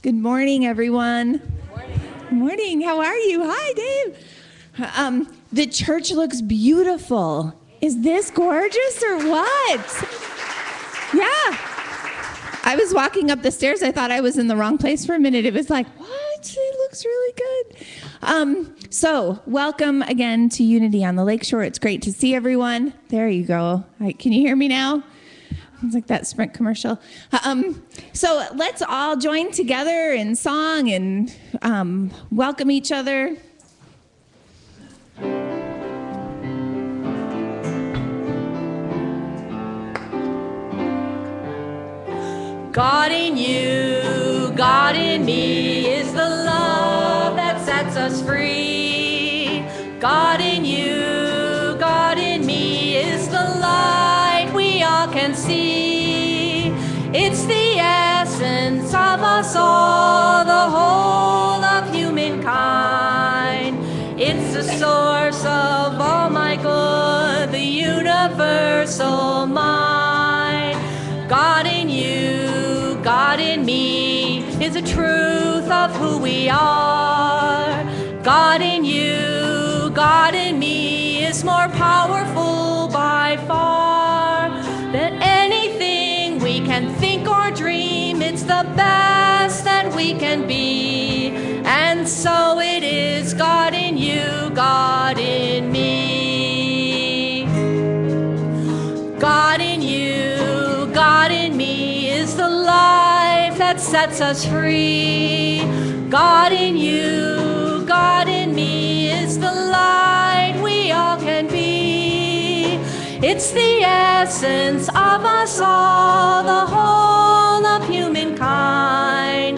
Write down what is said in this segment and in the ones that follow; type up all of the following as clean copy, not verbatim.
Good morning, everyone. Good morning. How are you? Hi, Dave. The church looks beautiful. Is this gorgeous or what? Yeah. I was walking up the stairs. I thought I was in the wrong place for a minute. It was like, what? It looks really good. So welcome again to Unity on the Lakeshore. It's great to see everyone. There you go. All right, can you hear me now? It's like that Sprint commercial. So let's all join together in song and welcome each other. God in you, God in me is the love that sets us free. God in you, God in me is the light we all can see. It's the essence of us all, the whole of humankind. It's the source of all my good, the universal mind. God in you, God in me is the truth of who we are. God in you, God in me is more powerful by far than anything we can think or dream. It's the best that we can be. And so it is God in you, God in me. God in you, God in me is the life that sets us free. God in you, God in me is the light we all can be. It's the essence of us all, the whole of humankind.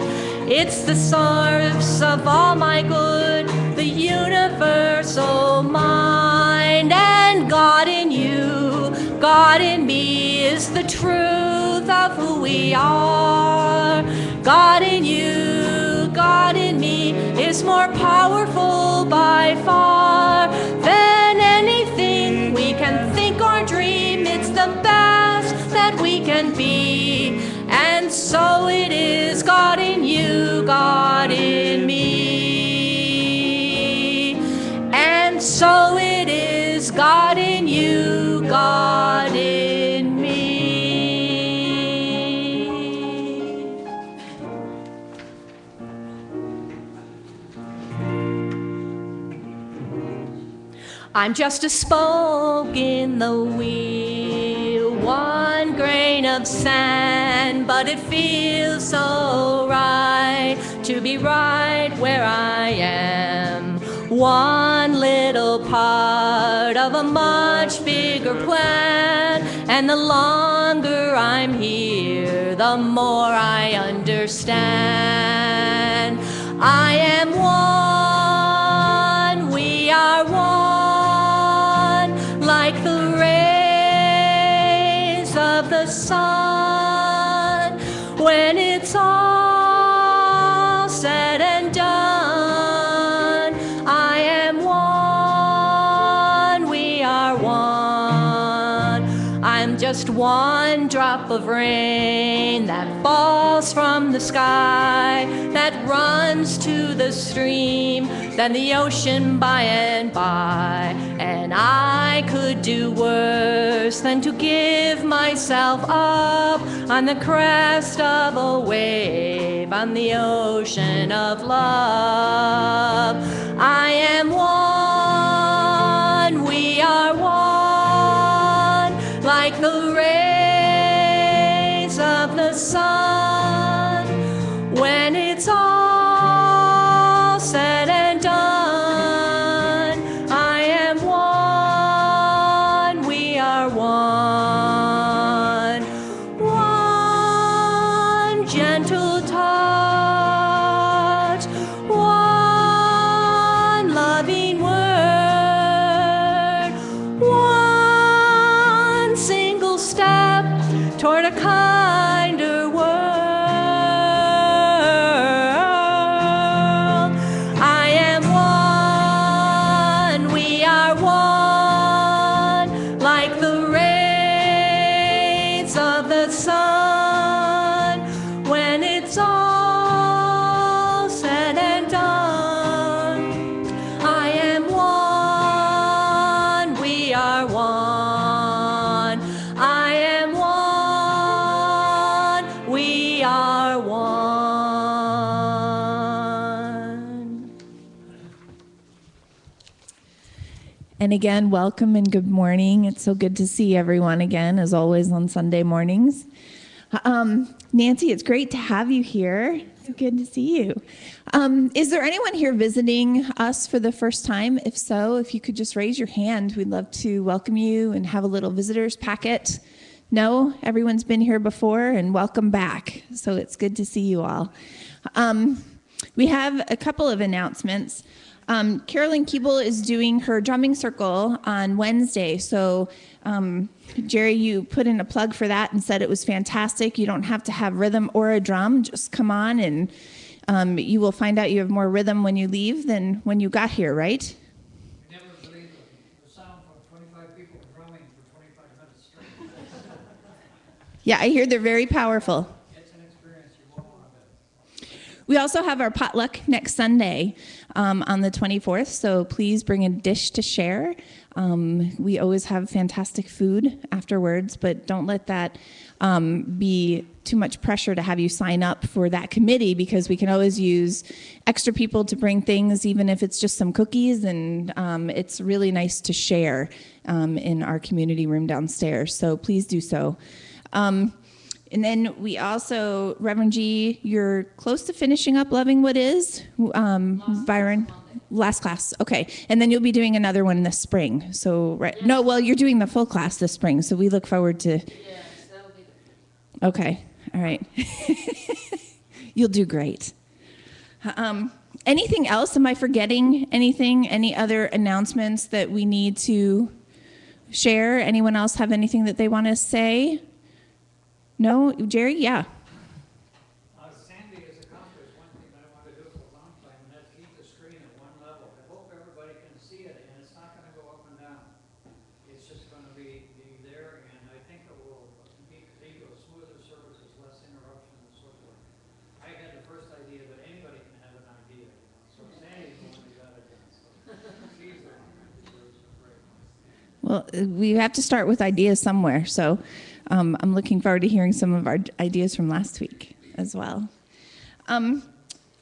It's the source of all my good, the universal mind. And God in you, God in me is the truth of who we are. God in you, God in me is more powerful by far than anything we can think or dream. It's the best that we can be. And so it is God in you, God in me. And so it is God in you, God in me. I'm just a spoke in the wheel, one grain of sand, but it feels so right to be right where I am. One little part of a much bigger plan, and the longer I'm here, the more I understand. I am one, we are one, like the rays of the sun. When it's all said and done, I am one, we are one. I'm just one drop of rain that falls from the sky, that runs to the stream, then the ocean by and by. And I could do worse than to give myself up on the crest of a wave on the ocean of love. I am one, we are one, like the rays of the sun. When it's all said and done, I am one, we are one. One gentle touch, one loving word, one single step toward a kinder world. I am one, we are one, like the rays of the sun. When it's all And again, welcome and good morning. It's so good to see everyone again, as always on Sunday mornings. Nancy, it's great to have you here. It's good to see you. Is there anyone here visiting us for the first time? If so, if you could just raise your hand, we'd love to welcome you and have a little visitor's packet. No, everyone's been here before, and welcome back. So it's good to see you all. We have a couple of announcements. Carolyn Keeble is doing her drumming circle on Wednesday. So, Jerry, you put in a plug for that and said it was fantastic. You don't have to have rhythm or a drum. Just come on, and you will find out you have more rhythm when you leave than when you got here, right? I never believed the sound from 25 people drumming for 25 minutes straight. Yeah, I hear they're very powerful. It's an experience you won't want to miss. We also have our potluck next Sunday on the 24th, so please bring a dish to share. We always have fantastic food afterwards, but don't let that be too much pressure to have you sign up for that committee, because we can always use extra people to bring things, even if it's just some cookies, and it's really nice to share in our community room downstairs, so please do so. And then we also, Reverend G, you're close to finishing up Loving What Is, Byron? Last class, okay. And then you'll be doing another one this spring. So, right? Yes. No, well, you're doing the full class this spring, so we look forward to... Yes, that'll be good. Okay, all right. You'll do great. Anything else? Am I forgetting anything? Any other announcements that we need to share? Anyone else have anything that they want to say? No? Jerry? Yeah. Sandy has accomplished one thing that I want to do for a long time, and that's keep the screen at one level. I hope everybody can see it, and it's not going to go up and down. It's just going to be there, and I think it will lead to a smoother services, less interruption, and so forth. I had the first idea, but anybody can have an idea. So Sandy's the one who got it done. So she's the one who deserves the praise. Well, we have to start with ideas somewhere, so I'm looking forward to hearing some of our ideas from last week as well.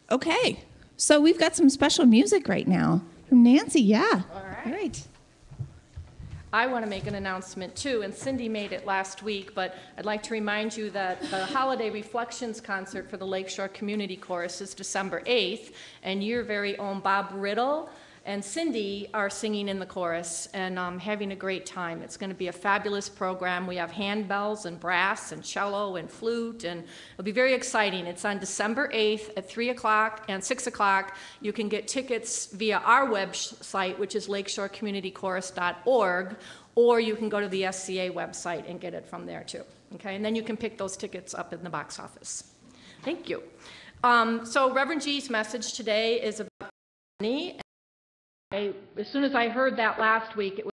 Okay, so we've got some special music right now from Nancy. Yeah. All right. All right. I want to make an announcement too, and Cindy made it last week, but I'd like to remind you that the Holiday Reflections concert for the Lakeshore Community Chorus is December 8th, and your very own Bob Riddle and Cindy are singing in the chorus and having a great time. It's going to be a fabulous program. We have handbells and brass and cello and flute, and it'll be very exciting. It's on December 8th at 3 o'clock and 6 o'clock. You can get tickets via our website, which is lakeshorecommunitychorus.org, or you can go to the SCA website and get it from there too. Okay, and then you can pick those tickets up in the box office. Thank you. So Reverend G's message today is about money. As soon as I heard that last week, it was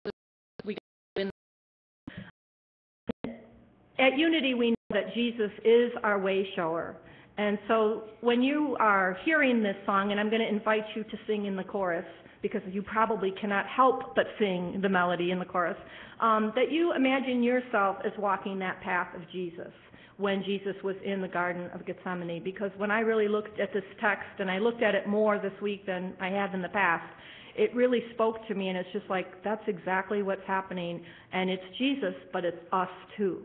at Unity we know that Jesus is our way shower. And so when you are hearing this song, and I'm going to invite you to sing in the chorus, because you probably cannot help but sing the melody in the chorus, that you imagine yourself as walking that path of Jesus when Jesus was in the Garden of Gethsemane. Because when I really looked at this text, and I looked at it more this week than I have in the past, it really spoke to me, and it's just like, that's exactly what's happening. And it's Jesus, but it's us too.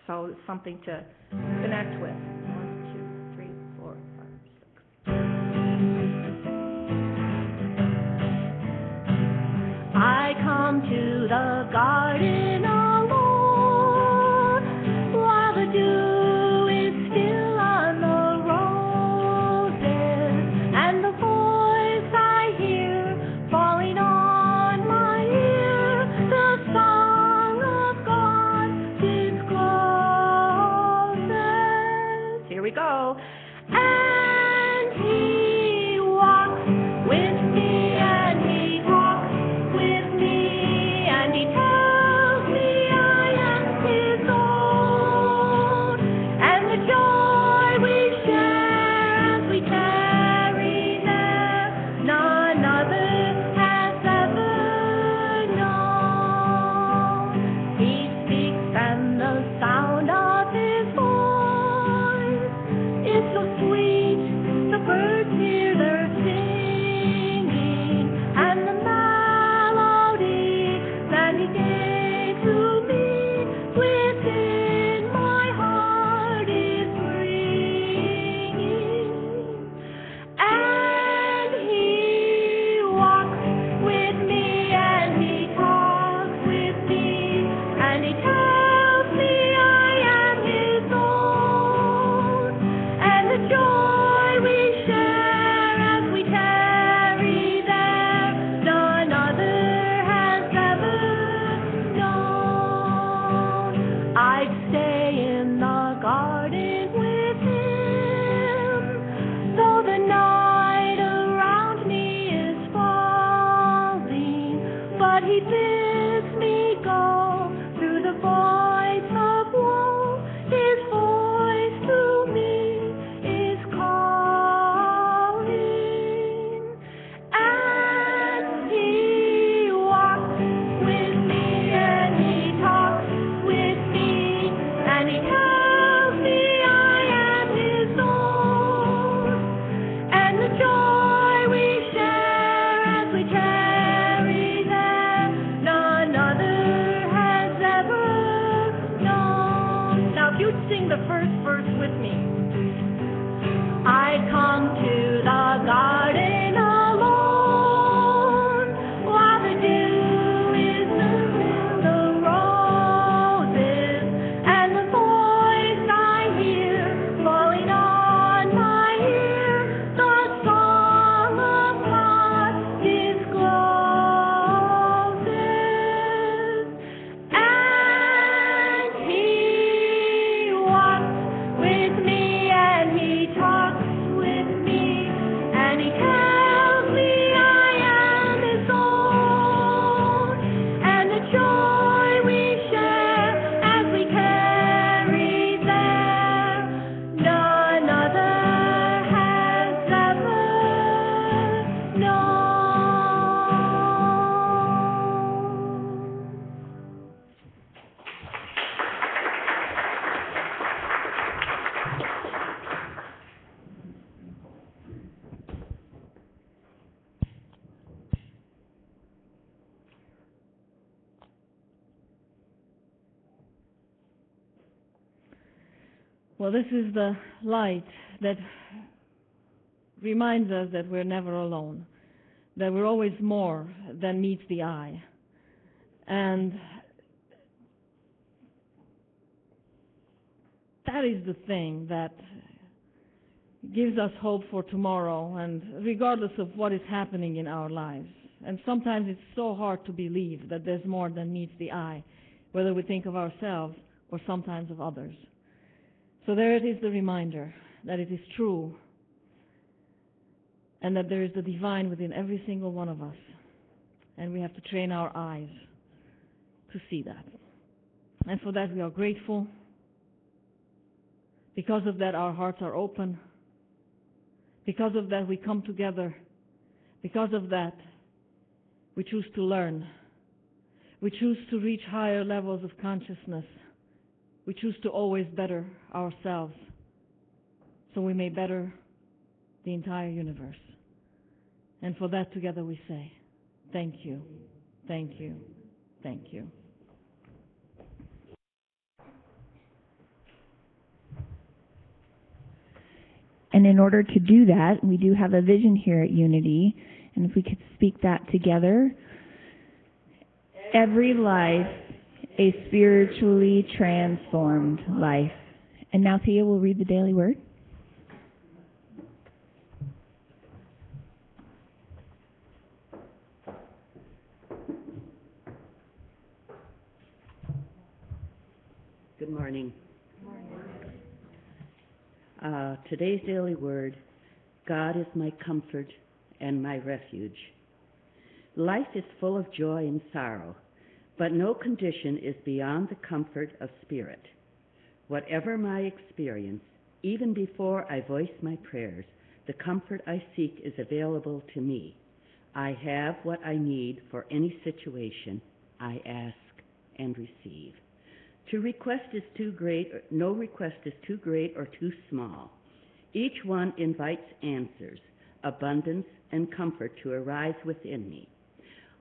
So it's something to connect with. 1, 2, 3, 4, 5, 6. I come to the garden alone, while the dew is still on the roses, and the voice I hear falling on my ear, the song of God discloses. Here we go. And he walks with me, and he talks with me, and he tells me I am his own, and the joy we share as we tarry there, none other has ever known. He speaks, and the sound of his voice is so sweet. Well, this is the light that reminds us that we're never alone, that we're always more than meets the eye. And that is the thing that gives us hope for tomorrow, and regardless of what is happening in our lives. And sometimes it's so hard to believe that there's more than meets the eye, whether we think of ourselves or sometimes of others. So there it is, the reminder that it is true, and that there is the divine within every single one of us. And we have to train our eyes to see that. And for that we are grateful. Because of that our hearts are open. Because of that we come together. Because of that we choose to learn. We choose to reach higher levels of consciousness. We choose to always better ourselves so we may better the entire universe. And for that together we say, thank you, thank you, thank you. And in order to do that, we do have a vision here at Unity, and if we could speak that together. Every life, a spiritually transformed life. And now Thea will read the daily word. Good morning. Today's daily word, God is my comfort and my refuge. Life is full of joy and sorrow, but no condition is beyond the comfort of spirit. Whatever my experience, even before I voice my prayers, the comfort I seek is available to me. I have what I need for any situation I ask and receive. No request is too great or too small. Each one invites answers, abundance, and comfort to arise within me.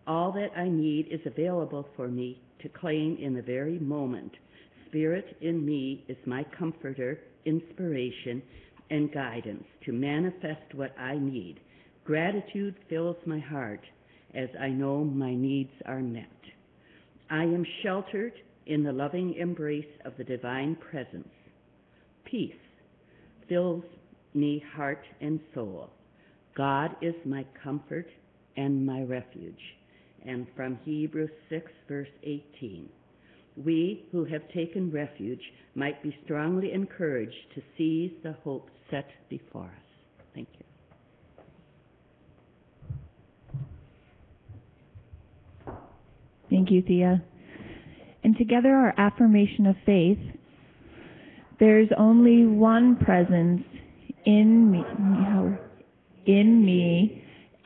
All that I need is available for me to claim in the very moment. Spirit in me is my comforter, inspiration, and guidance to manifest what I need. Gratitude fills my heart as I know my needs are met. I am sheltered in the loving embrace of the divine presence. Peace fills me heart and soul. God is my comfort and my refuge. And from Hebrews 6, verse 18, we who have taken refuge might be strongly encouraged to seize the hope set before us. Thank you. Thank you, Thea. And together our affirmation of faith. There's only one presence in me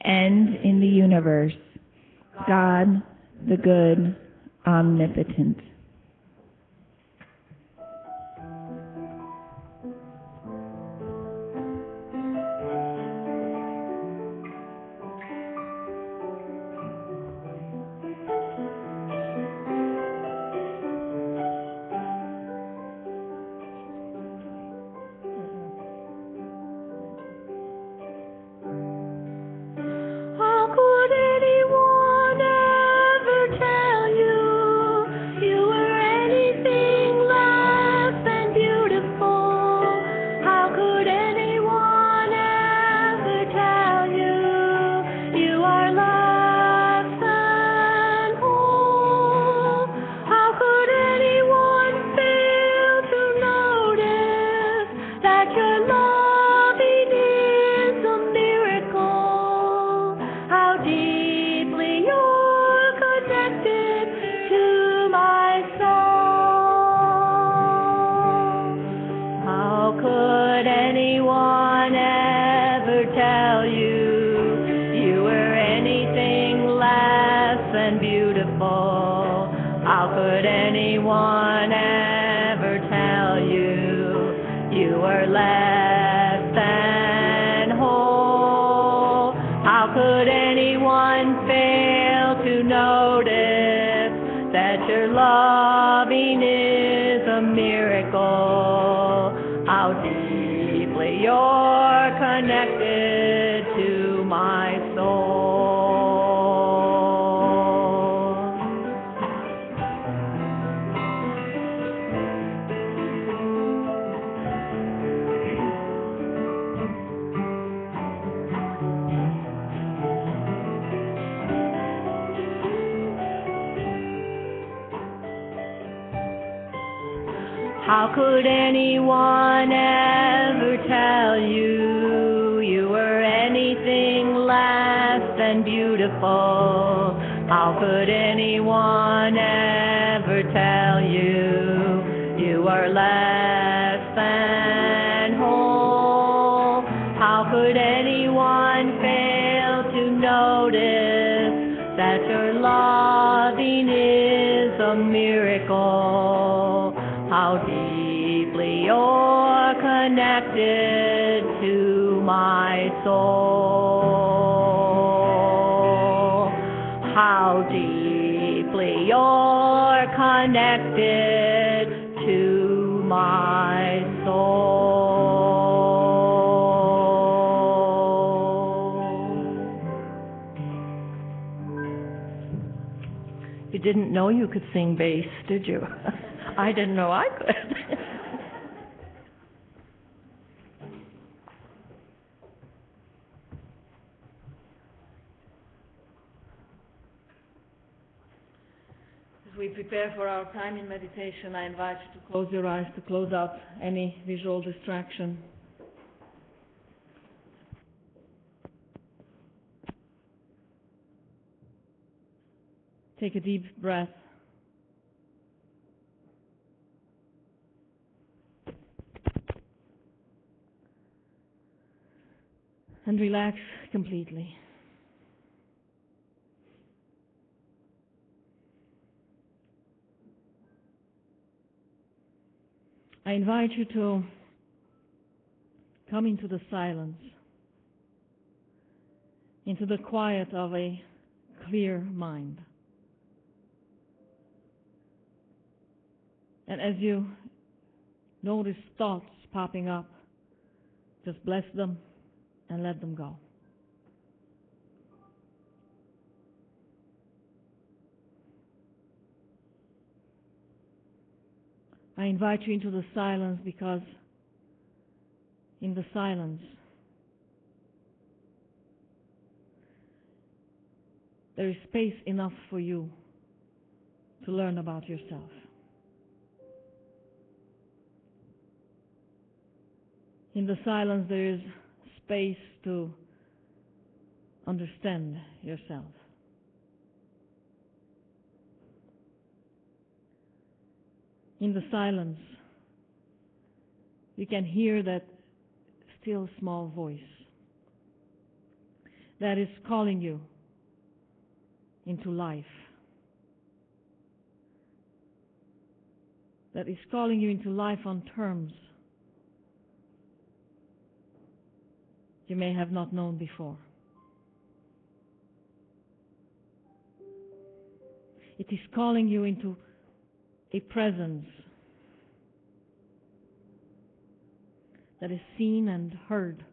and in the universe. God, the good, omnipotent. deeply you're connected to my soul. How could anyone ever tell you you were anything less than beautiful? How could anyone ever tell you you are less than whole? How could anyone fail to notice that your loving is a miracle? How deeply you're connected to my soul. How deeply you're connected to my soul. You didn't know you could sing bass, did you? I didn't know I could. As we prepare for our time in meditation, I invite you to close your eyes, to close out any visual distraction. Take a deep breath. And relax completely. I invite you to come into the silence, into the quiet of a clear mind. And as you notice thoughts popping up, just bless them and let them go. I invite you into the silence because in the silence there is space enough for you to learn about yourself. In the silence there is space to understand yourself. In the silence, you can hear that still small voice that is calling you into life, that is calling you into life on terms you may have not known before. It is calling you into a presence that is seen and heard,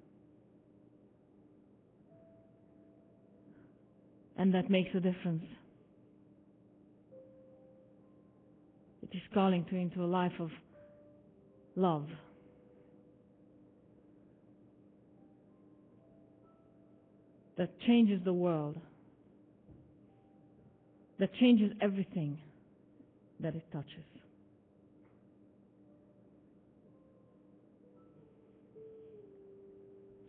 and that makes a difference. It is calling you into a life of love, that changes the world, that changes everything that it touches.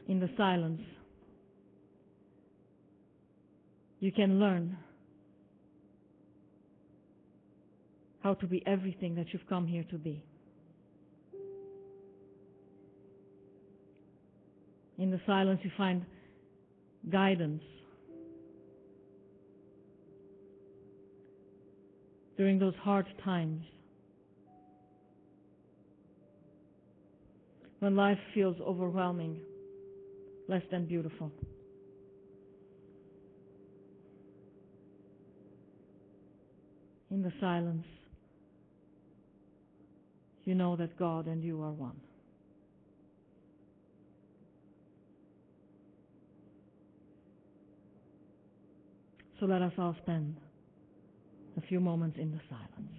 In the silence, you can learn how to be everything that you've come here to be. In the silence, you find guidance during those hard times when life feels overwhelming, less than beautiful. In the silence, you know that God and you are one. So let us all spend a few moments in the silence.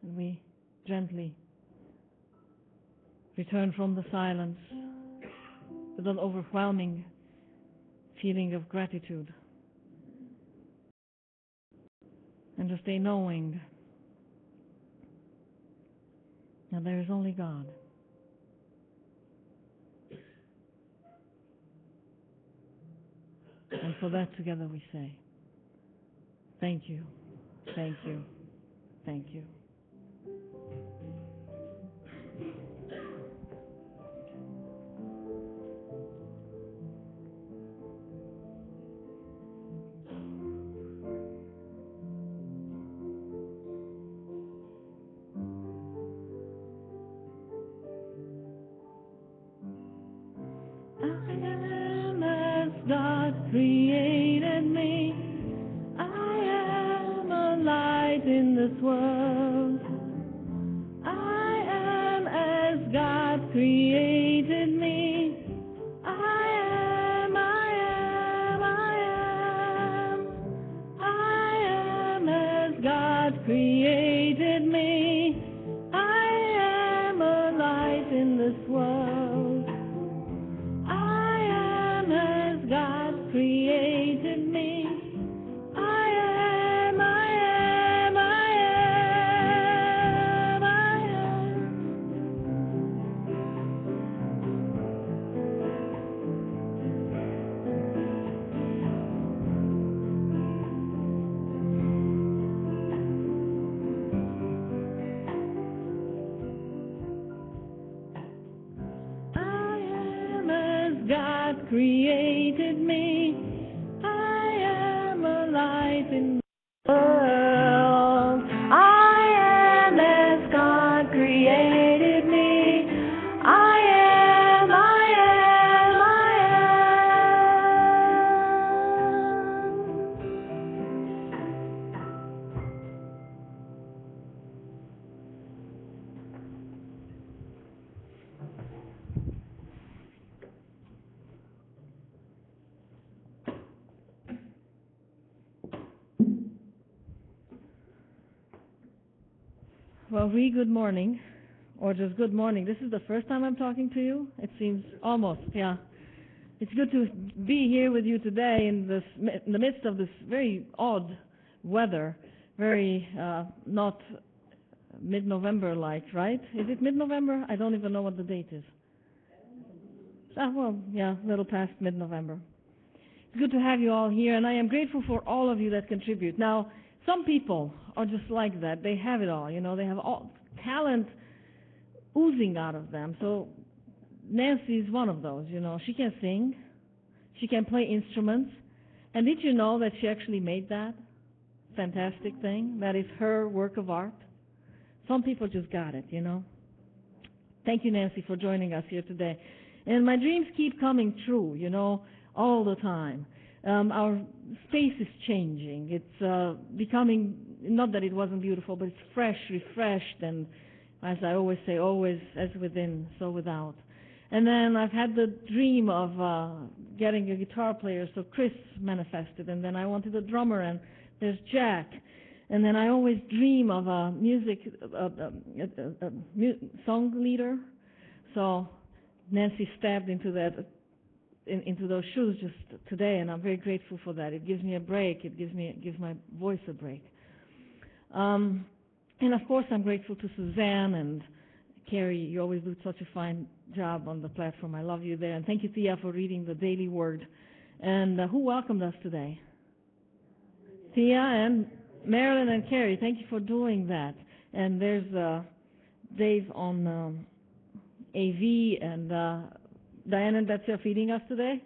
And we gently return from the silence with an overwhelming feeling of gratitude. And just stay knowing that there is only God. And for that together we say, thank you, thank you, thank you. God created me. I am a light in this world. I am as God created me. I am as God created me. I am a light in this world. God created me. I am. I am as God created me. I am a light in the world. I am as God created me. I am. Well, good morning, or just good morning. This is the first time I'm talking to you. It seems almost, yeah. It's good to be here with you today in the midst of this very odd weather, very not mid-November-like, right? Is it mid-November? I don't even know what the date is. Well, yeah, a little past mid-November. It's good to have you all here, and I am grateful for all of you that contribute. Now, some people are just like that. They have it all, they have all talent oozing out of them. So Nancy is one of those, you know. She can sing. She can play instruments. And did you know that she actually made that fantastic thing? That is her work of art. Some people just got it, you know. Thank you, Nancy, for joining us here today. And my dreams keep coming true, you know, all the time. Our space is changing. It's becoming, not that it wasn't beautiful, but it's fresh, refreshed, and as I always say, always as within, so without. And then I've had the dream of getting a guitar player, so Chris manifested, and then I wanted a drummer, and there's Jack. And then I always dream of a song leader. So Nancy stepped into that, into those shoes just today, and I'm very grateful for that. It gives me a break. It gives my voice a break. And of course, I'm grateful to Suzanne and Carrie. You always do such a fine job on the platform. I love you there. And thank you, Thea, for reading the Daily Word. And who welcomed us today? Thea and Marilyn and Carrie. Thank you for doing that. And there's Dave on AV, and Diane and Betsy are feeding us today.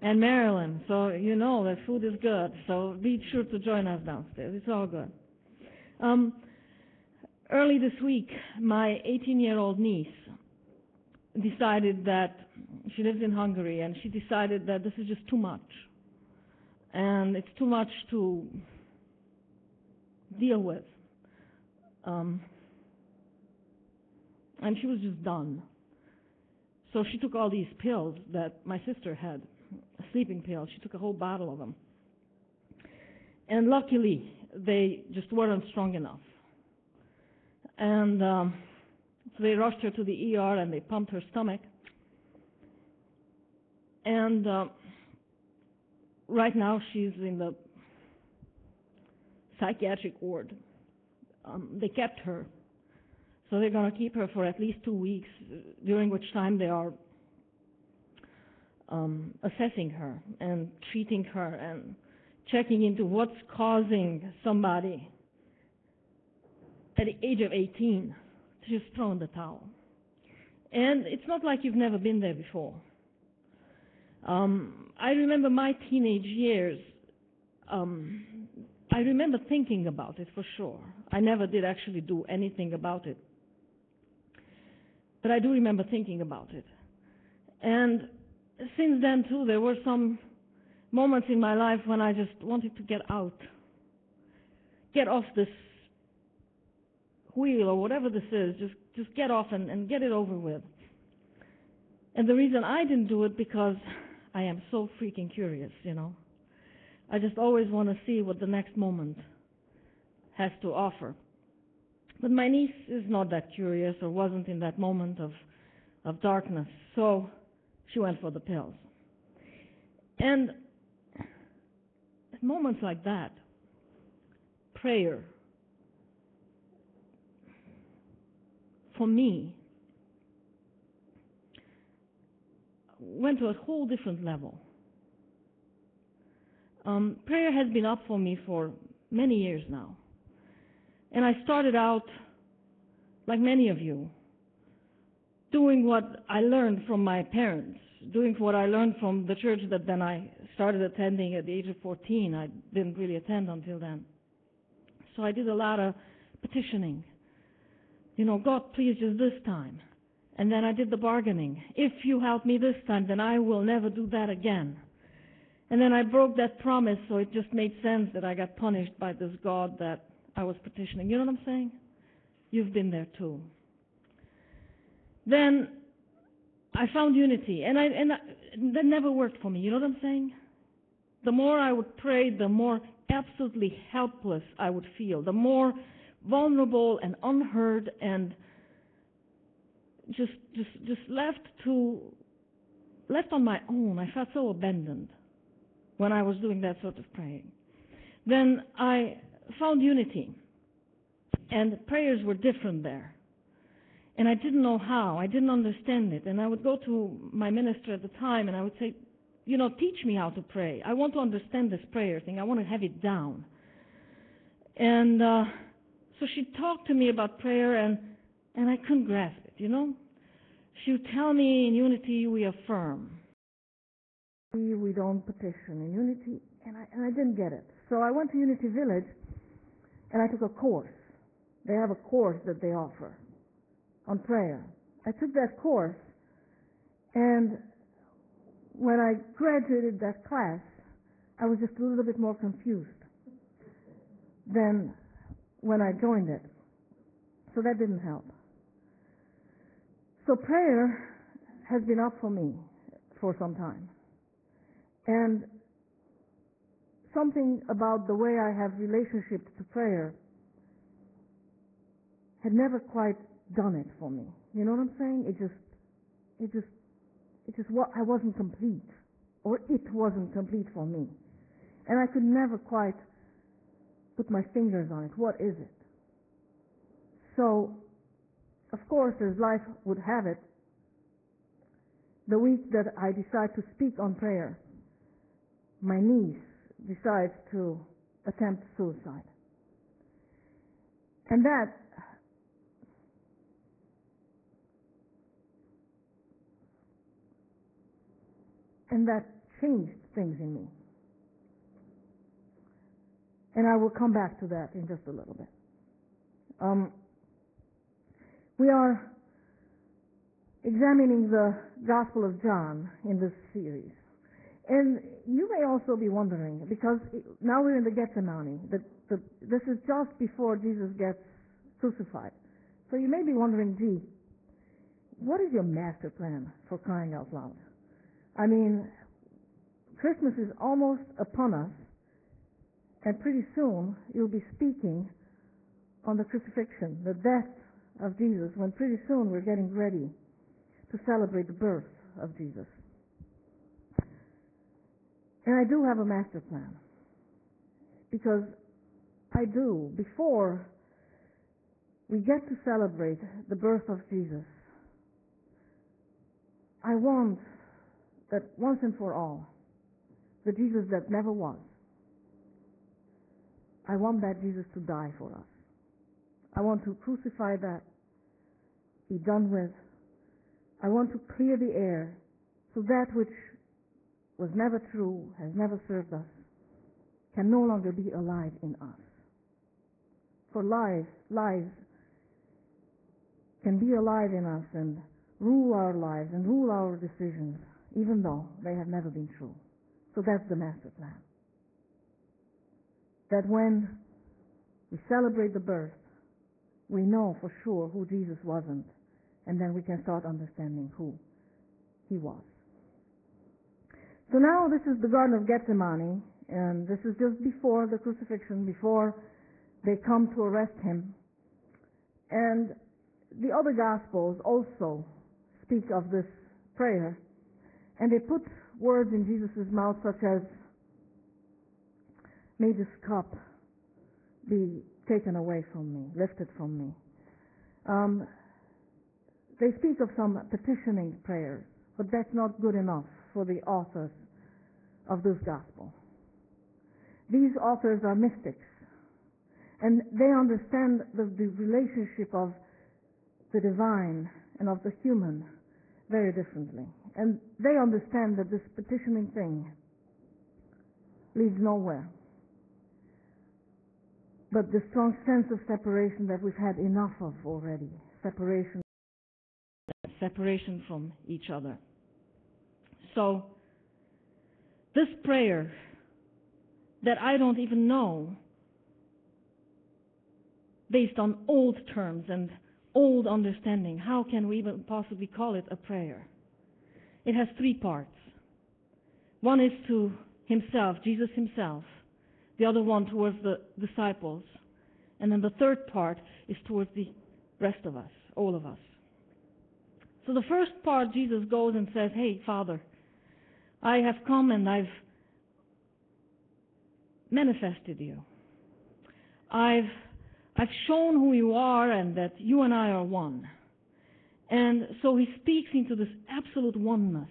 And Marilyn. So you know that food is good. So be sure to join us downstairs. It's all good. Early this week, my 18-year-old niece decided that she lives in Hungary, and she decided that this is just too much. And it's too much to deal with. And she was just done. So she took all these pills that my sister had, sleeping pills. She took a whole bottle of them. And luckily, they just weren't strong enough. And so they rushed her to the ER, and they pumped her stomach. And right now she's in the psychiatric ward. They kept her. So they're going to keep her for at least 2 weeks, during which time they are assessing her and treating her and checking into what's causing somebody at the age of 18 to just throw in the towel. And it's not like you've never been there before. I remember my teenage years. I remember thinking about it for sure. I never did actually do anything about it. But I do remember thinking about it. And since then, too, there were some moments in my life when I just wanted to get out, get off this wheel or whatever this is, just get off and get it over with. And the reason I didn't do it because I am so freaking curious, you know. I just always want to see what the next moment has to offer. But my niece is not that curious, or wasn't in that moment of darkness, so she went for the pills. And at moments like that, prayer, for me, went to a whole different level. Prayer has been up for me for many years now. And I started out, like many of you, doing what I learned from my parents, doing what I learned from the church that then I started attending at the age of 14. I didn't really attend until then. So I did a lot of petitioning. You know, God, please, just this time. And then I did the bargaining. If you help me this time, then I will never do that again. And then I broke that promise, so it just made sense that I got punished by this God that I was petitioning. You know what I'm saying? You've been there too. Then I found unity, and that never worked for me. You know what I'm saying? The more I would pray, the more absolutely helpless I would feel, the more vulnerable and unheard and just left on my own. I felt so abandoned when I was doing that sort of praying. Then I found unity, and prayers were different there. And I didn't know how. I didn't understand it. And I would go to my minister at the time, and I would say, you know, teach me how to pray. I want to understand this prayer thing. I want to have it down. And so she talked to me about prayer, and I couldn't grasp it, you know. She would tell me, in unity we affirm. We don't petition. In unity, and I didn't get it. So I went to Unity Village, and I took a course. They have a course that they offer on prayer. I took that course, and when I graduated that class, I was just a little bit more confused than when I joined it. So that didn't help. So prayer has been up for me for some time. And something about the way I have relationship to prayer had never quite done it for me. You know what I'm saying? I wasn't complete, or it wasn't complete for me. And I could never quite put my fingers on it. What is it? So, of course, as life would have it, the week that I decide to speak on prayer, my niece decides to attempt suicide. And that changed things in me. And I will come back to that in just a little bit. We are examining the Gospel of John in this series. And you may also be wondering, because now we're in the Gethsemane, this is just before Jesus gets crucified. So you may be wondering, gee, what is your master plan, for crying out loud? I mean, Christmas is almost upon us, and pretty soon you'll be speaking on the crucifixion, the death of Jesus, when pretty soon we're getting ready to celebrate the birth of Jesus. And I do have a master plan, because before we get to celebrate the birth of Jesus, I want that once and for all, the Jesus that never was, I want that Jesus to die for us. I want to crucify that, be done with. I want to clear the air so that which was never true, has never served us, can no longer be alive in us. For lies can be alive in us and rule our lives and rule our decisions, even though they have never been true. So that's the master plan. That when we celebrate the birth, we know for sure who Jesus wasn't, and then we can start understanding who he was. So now this is the Garden of Gethsemane, and this is just before the crucifixion, before they come to arrest him. And the other Gospels also speak of this prayer, and they put words in Jesus' mouth such as, "May this cup be taken away from me, lifted from me." They speak of some petitioning prayers, but that's not good enough for the authors of this gospel. These authors are mystics, and they understand the relationship of the divine and of the human very differently. And they understand that this petitioning thing leads nowhere. But the strong sense of separation that we've had enough of already, separation from each other. So, this prayer that I don't even know, based on old terms and old understanding, how can we even possibly call it a prayer? It has three parts. One is to himself, Jesus himself. The other one towards the disciples. And then the third part is towards the rest of us, all of us. So the first part, Jesus goes and says, "Hey, Father, I have come and I've manifested you. I've shown who you are and that you and I are one." And so he speaks into this absolute oneness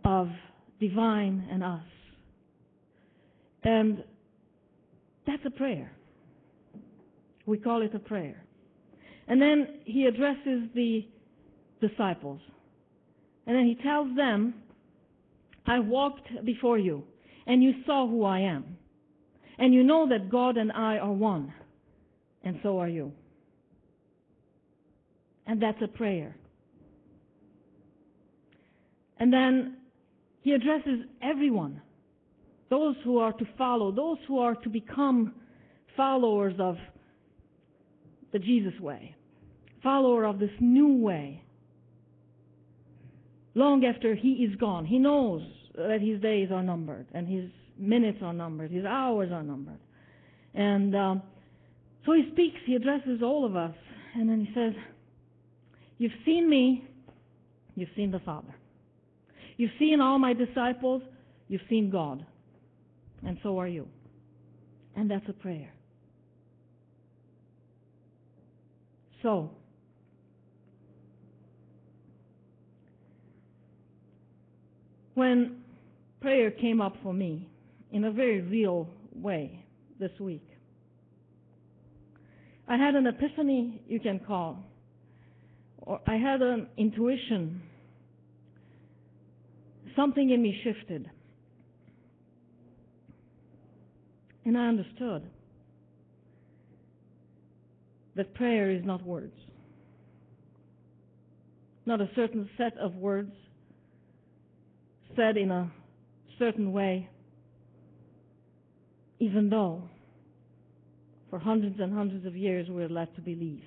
of divine and us. And that's a prayer. We call it a prayer. And then he addresses the disciples. And then he tells them, I walked before you, and you saw who I am. And you know that God and I are one, and so are you. And that's a prayer. And then he addresses everyone, those who are to follow, those who are to become followers of the Jesus way, follower of this new way. Long after he is gone, he knows that his days are numbered, and his minutes are numbered, his hours are numbered. And so he speaks, he addresses all of us, and then he says, you've seen me, you've seen the Father. You've seen all my disciples, you've seen God, and so are you. And that's a prayer. So, when prayer came up for me in a very real way this week, I had an epiphany, you can call, or I had an intuition. Something in me shifted. And I understood that prayer is not words, not a certain set of words said in a certain way, even though for hundreds and hundreds of years we're led to believe.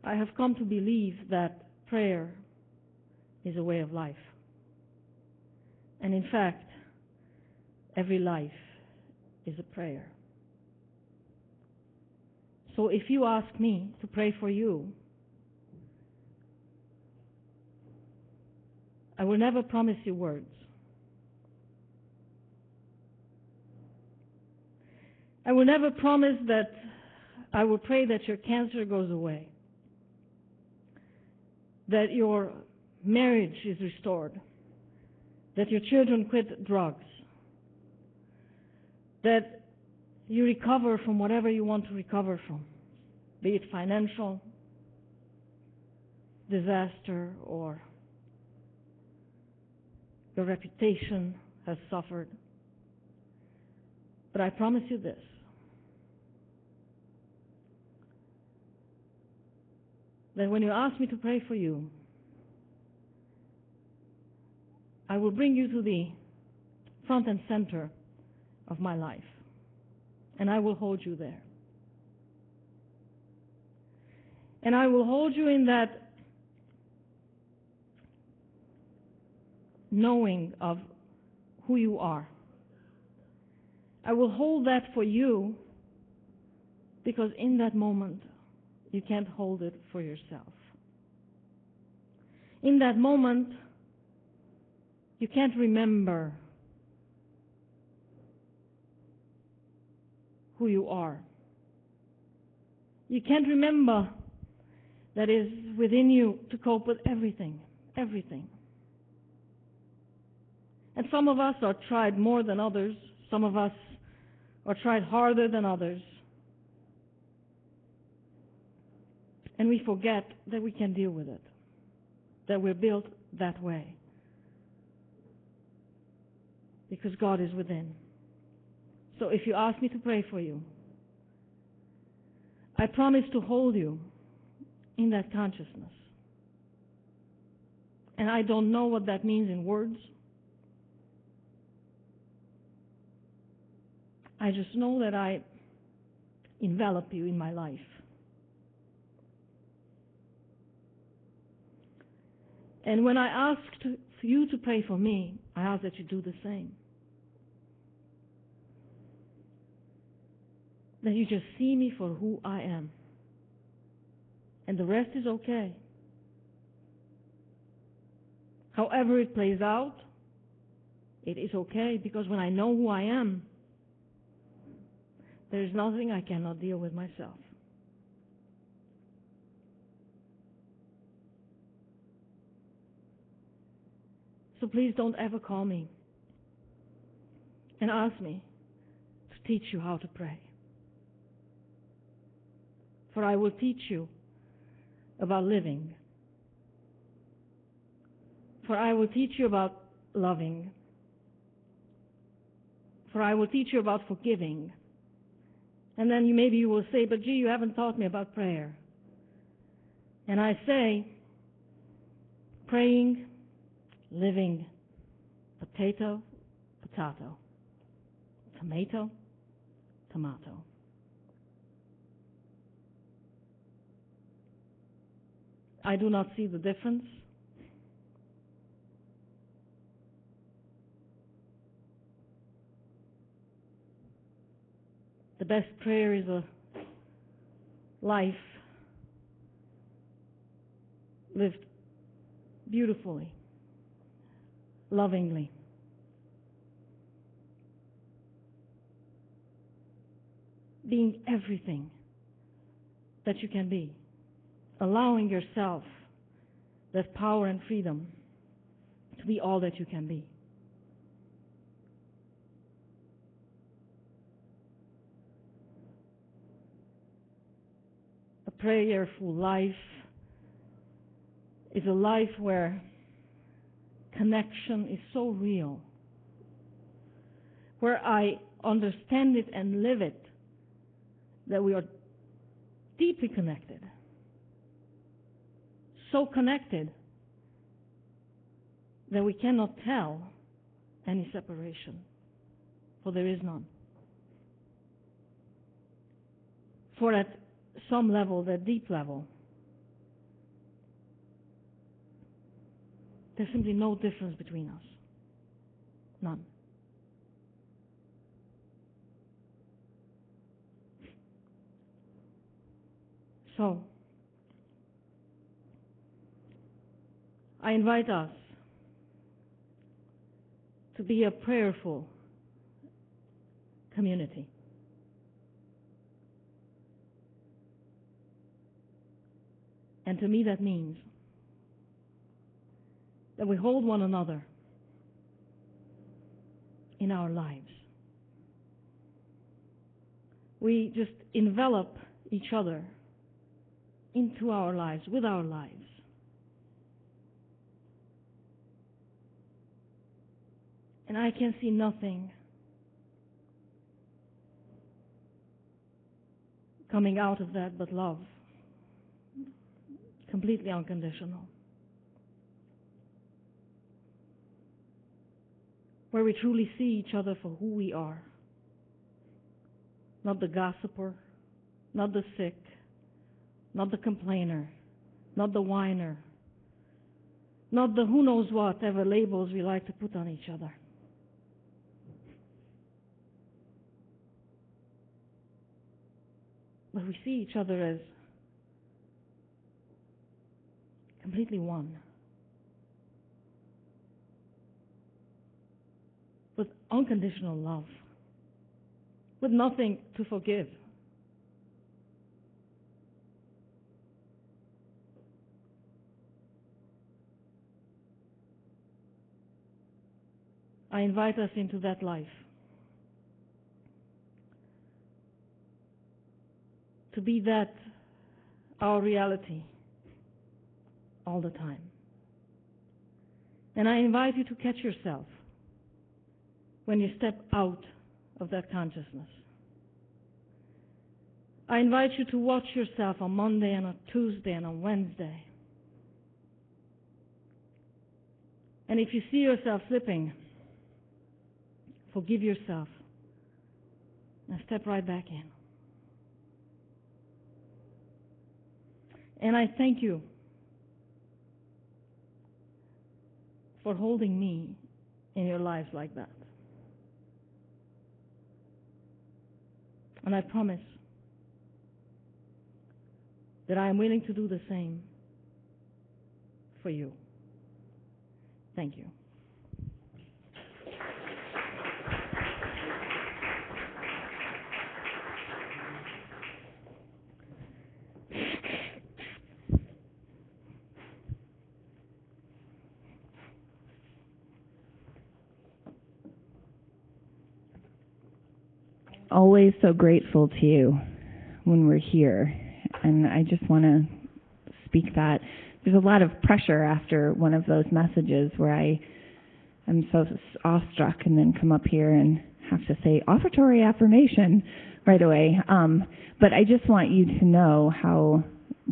I have come to believe that prayer is a way of life. And in fact, every life is a prayer. So if you ask me to pray for you, I will never promise you words. I will never promise that I will pray that your cancer goes away, that your marriage is restored, that your children quit drugs, that you recover from whatever you want to recover from, be it financial disaster or your reputation has suffered. But I promise you this. That when you ask me to pray for you, I will bring you to the front and center of my life, and I will hold you there. And I will hold you in that knowing of who you are. I will hold that for you because in that moment you can't hold it for yourself. In that moment you can't remember who you are. You can't remember that is within you to cope with everything. And some of us are tried more than others. Some of us are tried harder than others. And we forget that we can deal with it, that we're built that way. Because God is within. So if you ask me to pray for you, I promise to hold you in that consciousness. And I don't know what that means in words. I just know that I envelop you in my life. And when I asked for you to pray for me, I ask that you do the same. That you just see me for who I am. And the rest is okay. However it plays out, it is okay, because when I know who I am, there is nothing I cannot deal with myself. So please don't ever call me and ask me to teach you how to pray. For I will teach you about living. For I will teach you about loving. For I will teach you about forgiving. And then maybe you will say, but gee, you haven't taught me about prayer. And I say, praying, living, potato, potato, tomato, tomato. I do not see the difference. The best prayer is a life lived beautifully, lovingly. Being everything that you can be. Allowing yourself that power and freedom to be all that you can be. A prayerful life is a life where connection is so real, where I understand it and live it, that we are deeply connected. So connected that we cannot tell any separation, for there is none. For at some level, that deep level, there's simply no difference between us. None. So, I invite us to be a prayerful community. And to me that means that we hold one another in our lives. We just envelop each other into our lives, with our lives. And I can see nothing coming out of that but love. Completely unconditional. Where we truly see each other for who we are. Not the gossiper, not the sick, not the complainer, not the whiner, not the who knows whatever labels we like to put on each other. But we see each other as completely one. With unconditional love. With nothing to forgive. I invite us into that life. To be that our reality all the time. And I invite you to catch yourself when you step out of that consciousness. I invite you to watch yourself on Monday and on Tuesday and on Wednesday. And if you see yourself slipping, forgive yourself and step right back in. And I thank you for holding me in your lives like that. And I promise that I am willing to do the same for you. Thank you. Always so grateful to you when we're here. And I just want to speak that. There's a lot of pressure after one of those messages where I'm so awestruck and then come up here and have to say offertory affirmation right away. But I just want you to know how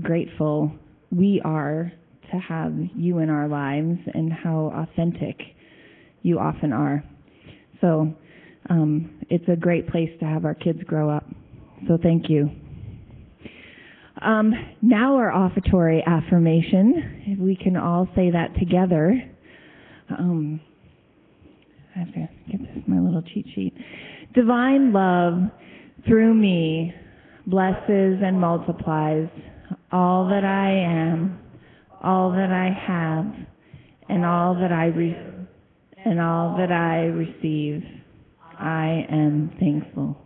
grateful we are to have you in our lives and how authentic you often are. So it's a great place to have our kids grow up. So thank you. Now our offertory affirmation. If we can all say that together. I have to get this, my little cheat sheet. Divine love through me blesses and multiplies all that I am, all that I have, and all that I receive. I am thankful.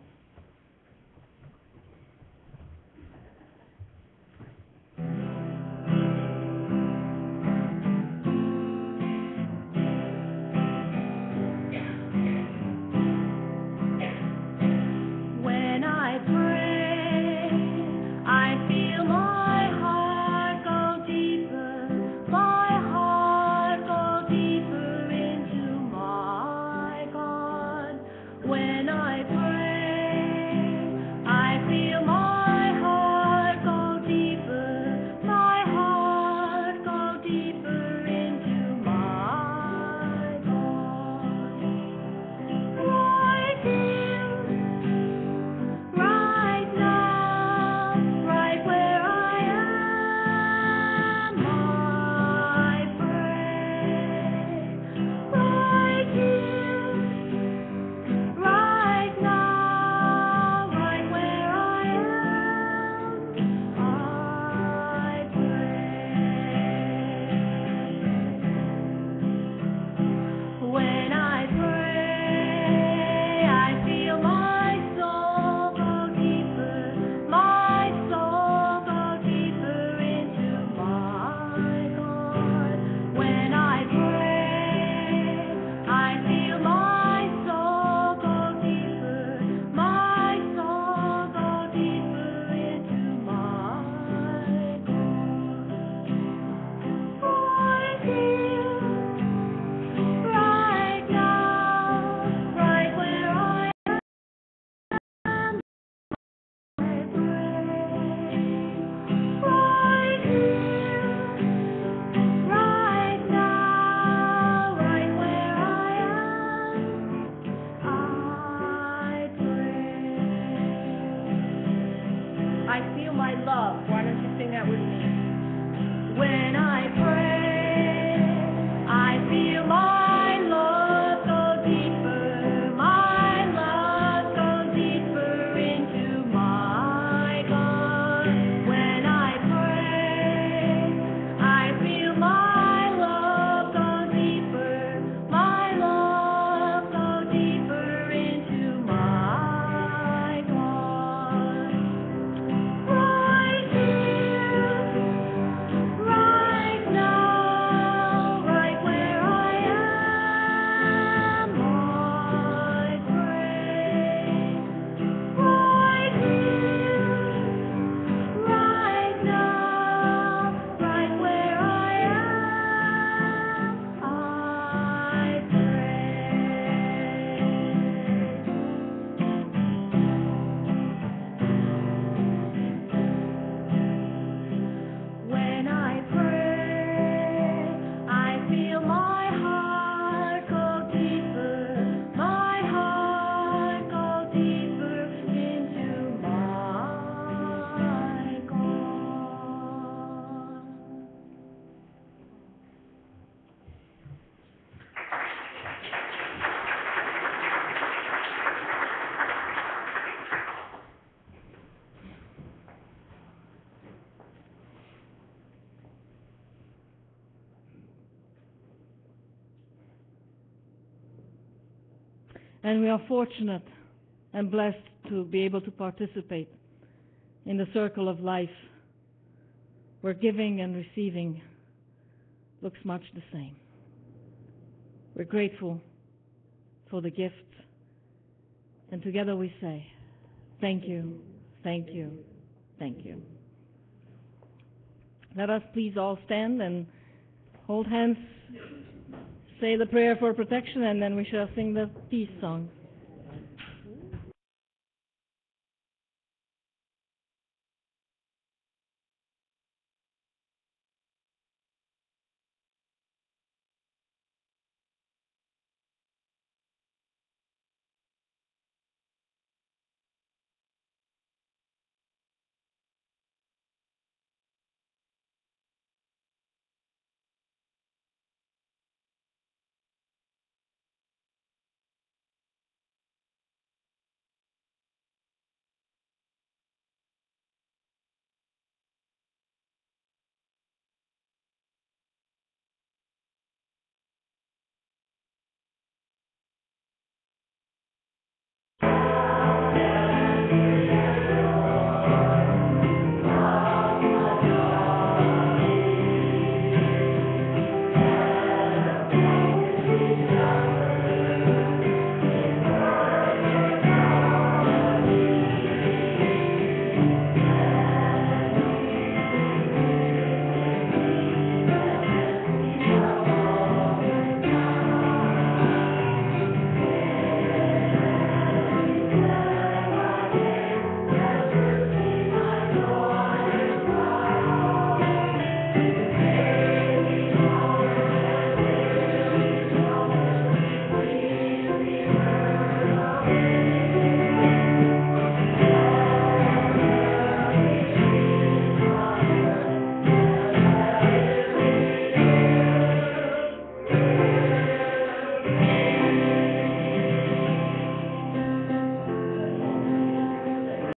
And we are fortunate and blessed to be able to participate in the circle of life where giving and receiving looks much the same. We're grateful for the gift, and together we say, thank you, thank you, thank you. Let us please all stand and hold hands, say the prayer for protection, and then we shall sing the peace song.